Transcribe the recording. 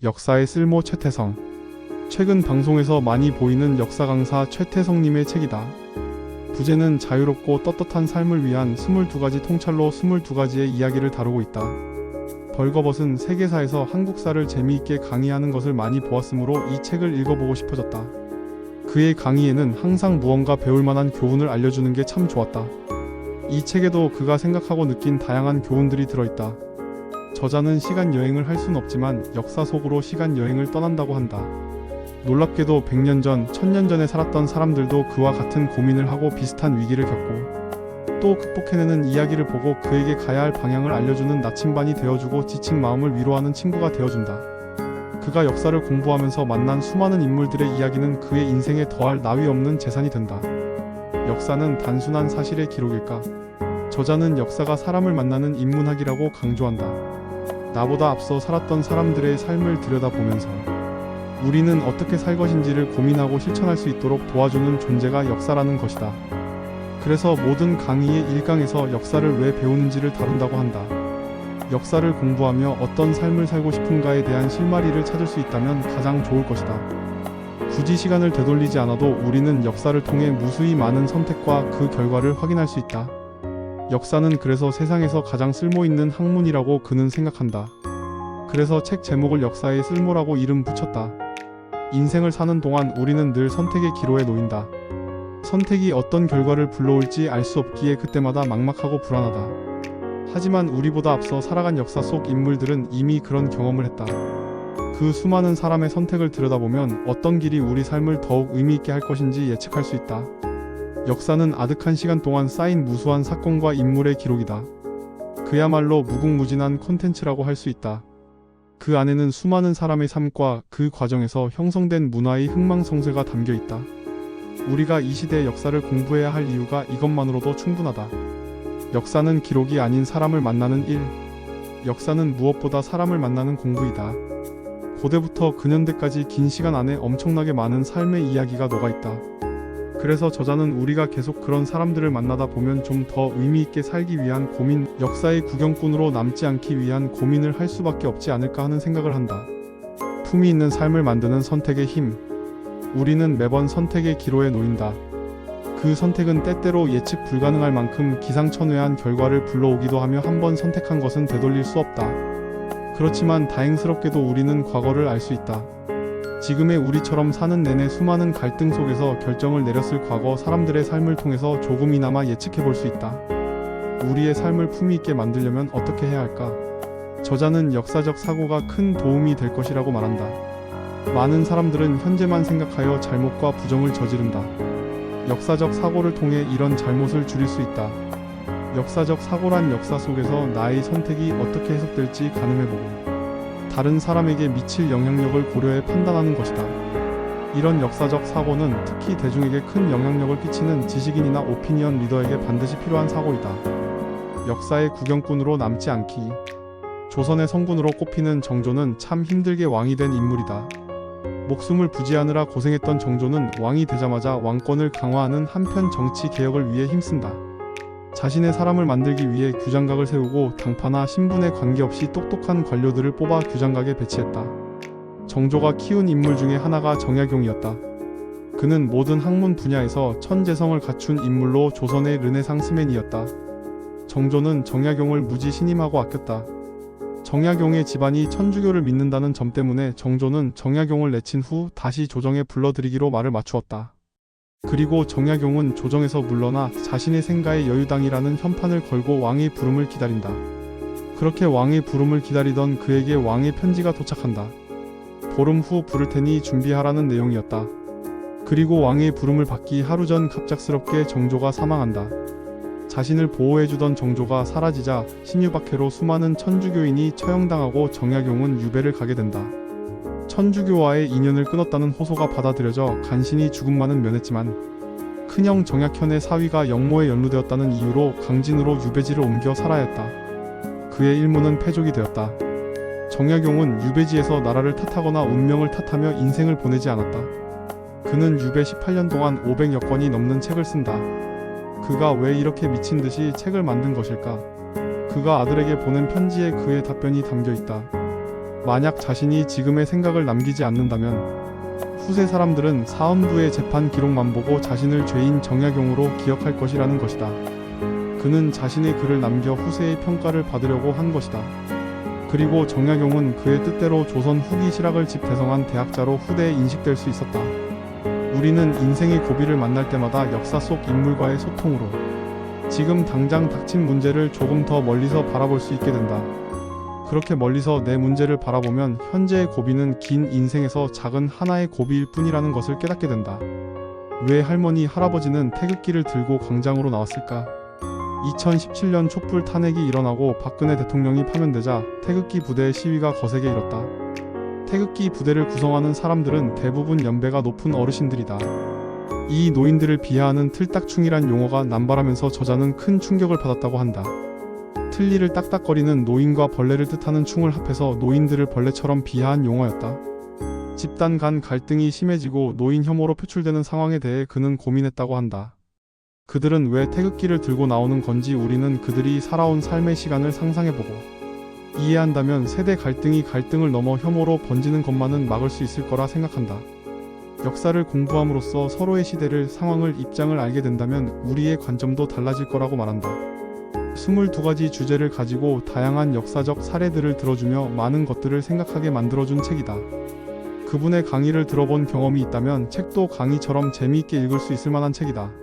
역사의 쓸모 최태성. 최근 방송에서 많이 보이는 역사 강사 최태성님의 책이다. 부제는 자유롭고 떳떳한 삶을 위한 22가지 통찰로 22가지의 이야기를 다루고 있다. 벌거벗은 세계사에서 한국사를 재미있게 강의하는 것을 많이 보았으므로 이 책을 읽어보고 싶어졌다. 그의 강의에는 항상 무언가 배울 만한 교훈을 알려주는 게 참 좋았다. 이 책에도 그가 생각하고 느낀 다양한 교훈들이 들어있다. 저자는 시간 여행을 할 순 없지만 역사 속으로 시간 여행을 떠난다고 한다. 놀랍게도 100년 전, 1000년 전에 살았던 사람들도 그와 같은 고민을 하고 비슷한 위기를 겪고 또 극복해내는 이야기를 보고 그에게 가야 할 방향을 알려주는 나침반이 되어주고 지친 마음을 위로하는 친구가 되어준다. 그가 역사를 공부하면서 만난 수많은 인물들의 이야기는 그의 인생에 더할 나위 없는 재산이 된다. 역사는 단순한 사실의 기록일까? 저자는 역사가 사람을 만나는 인문학이라고 강조한다. 나보다 앞서 살았던 사람들의 삶을 들여다보면서 우리는 어떻게 살 것인지를 고민하고 실천할 수 있도록 도와주는 존재가 역사라는 것이다. 그래서 모든 강의의 1강에서 역사를 왜 배우는지를 다룬다고 한다. 역사를 공부하며 어떤 삶을 살고 싶은가에 대한 실마리를 찾을 수 있다면 가장 좋을 것이다. 굳이 시간을 되돌리지 않아도 우리는 역사를 통해 무수히 많은 선택과 그 결과를 확인할 수 있다. 역사는 그래서 세상에서 가장 쓸모있는 학문이라고 그는 생각한다. 그래서 책 제목을 역사의 쓸모라고 이름 붙였다. 인생을 사는 동안 우리는 늘 선택의 기로에 놓인다. 선택이 어떤 결과를 불러올지 알 수 없기에 그때마다 막막하고 불안하다. 하지만 우리보다 앞서 살아간 역사 속 인물들은 이미 그런 경험을 했다. 그 수많은 사람의 선택을 들여다보면 어떤 길이 우리 삶을 더욱 의미있게 할 것인지 예측할 수 있다. 역사는 아득한 시간 동안 쌓인 무수한 사건과 인물의 기록이다. 그야말로 무궁무진한 콘텐츠라고 할 수 있다. 그 안에는 수많은 사람의 삶과 그 과정에서 형성된 문화의 흥망성쇠가 담겨 있다. 우리가 이 시대의 역사를 공부해야 할 이유가 이것만으로도 충분하다. 역사는 기록이 아닌 사람을 만나는 일. 역사는 무엇보다 사람을 만나는 공부이다. 고대부터 근현대까지 긴 시간 안에 엄청나게 많은 삶의 이야기가 녹아있다. 그래서 저자는 우리가 계속 그런 사람들을 만나다 보면 좀 더 의미있게 살기 위한 고민, 역사의 구경꾼으로 남지 않기 위한 고민을 할 수밖에 없지 않을까 하는 생각을 한다. 품위 있는 삶을 만드는 선택의 힘. 우리는 매번 선택의 기로에 놓인다. 그 선택은 때때로 예측 불가능할 만큼 기상천외한 결과를 불러오기도 하며 한 번 선택한 것은 되돌릴 수 없다. 그렇지만 다행스럽게도 우리는 과거를 알 수 있다. 지금의 우리처럼 사는 내내 수많은 갈등 속에서 결정을 내렸을 과거 사람들의 삶을 통해서 조금이나마 예측해볼 수 있다. 우리의 삶을 품위있게 만들려면 어떻게 해야 할까? 저자는 역사적 사고가 큰 도움이 될 것이라고 말한다. 많은 사람들은 현재만 생각하여 잘못과 부정을 저지른다. 역사적 사고를 통해 이런 잘못을 줄일 수 있다. 역사적 사고란 역사 속에서 나의 선택이 어떻게 해석될지 가늠해보고 다른 사람에게 미칠 영향력을 고려해 판단하는 것이다. 이런 역사적 사고는 특히 대중에게 큰 영향력을 끼치는 지식인이나 오피니언 리더에게 반드시 필요한 사고이다. 역사의 구경꾼으로 남지 않기. 조선의 성군으로 꼽히는 정조는 참 힘들게 왕이 된 인물이다. 목숨을 부지하느라 고생했던 정조는 왕이 되자마자 왕권을 강화하는 한편 정치 개혁을 위해 힘쓴다. 자신의 사람을 만들기 위해 규장각을 세우고 당파나 신분에 관계없이 똑똑한 관료들을 뽑아 규장각에 배치했다. 정조가 키운 인물 중에 하나가 정약용이었다. 그는 모든 학문 분야에서 천재성을 갖춘 인물로 조선의 르네상스맨이었다. 정조는 정약용을 무지 신임하고 아꼈다. 정약용의 집안이 천주교를 믿는다는 점 때문에 정조는 정약용을 내친 후 다시 조정에 불러들이기로 말을 맞추었다. 그리고 정약용은 조정에서 물러나 자신의 생가의 여유당이라는 현판을 걸고 왕의 부름을 기다린다. 그렇게 왕의 부름을 기다리던 그에게 왕의 편지가 도착한다. 보름 후 부를 테니 준비하라는 내용이었다. 그리고 왕의 부름을 받기 하루 전 갑작스럽게 정조가 사망한다. 자신을 보호해주던 정조가 사라지자 신유박해로 수많은 천주교인이 처형당하고 정약용은 유배를 가게 된다. 천주교와의 인연을 끊었다는 호소가 받아들여져 간신히 죽음만은 면했지만 큰형 정약현의 사위가 영모에 연루되었다는 이유로 강진으로 유배지를 옮겨 살아야 했다. 그의 일문은 패족이 되었다. 정약용은 유배지에서 나라를 탓하거나 운명을 탓하며 인생을 보내지 않았다. 그는 유배 18년 동안 500여 권이 넘는 책을 쓴다. 그가 왜 이렇게 미친 듯이 책을 만든 것일까? 그가 아들에게 보낸 편지에 그의 답변이 담겨 있다. 만약 자신이 지금의 생각을 남기지 않는다면 후세 사람들은 사헌부의 재판 기록만 보고 자신을 죄인 정약용으로 기억할 것이라는 것이다. 그는 자신의 글을 남겨 후세의 평가를 받으려고 한 것이다. 그리고 정약용은 그의 뜻대로 조선 후기 실학을 집대성한 대학자로 후대에 인식될 수 있었다. 우리는 인생의 고비를 만날 때마다 역사 속 인물과의 소통으로 지금 당장 닥친 문제를 조금 더 멀리서 바라볼 수 있게 된다. 그렇게 멀리서 내 문제를 바라보면 현재의 고비는 긴 인생에서 작은 하나의 고비일 뿐이라는 것을 깨닫게 된다. 왜 할머니, 할아버지는 태극기를 들고 광장으로 나왔을까? 2017년 촛불 탄핵이 일어나고 박근혜 대통령이 파면되자 태극기 부대의 시위가 거세게 일었다. 태극기 부대를 구성하는 사람들은 대부분 연배가 높은 어르신들이다. 이 노인들을 비하하는 틀딱충이란 용어가 남발하면서 저자는 큰 충격을 받았다고 한다. 틀니를 딱딱거리는 노인과 벌레를 뜻하는 충을 합해서 노인들을 벌레처럼 비하한 용어였다. 집단 간 갈등이 심해지고 노인 혐오로 표출되는 상황에 대해 그는 고민했다고 한다. 그들은 왜 태극기를 들고 나오는 건지 우리는 그들이 살아온 삶의 시간을 상상해보고 이해한다면 세대 갈등이 갈등을 넘어 혐오로 번지는 것만은 막을 수 있을 거라 생각한다. 역사를 공부함으로써 서로의 시대를, 상황을, 입장을 알게 된다면 우리의 관점도 달라질 거라고 말한다. 22가지 주제를 가지고 다양한 역사적 사례들을 들어주며 많은 것들을 생각하게 만들어준 책이다. 그분의 강의를 들어본 경험이 있다면 책도 강의처럼 재미있게 읽을 수 있을 만한 책이다.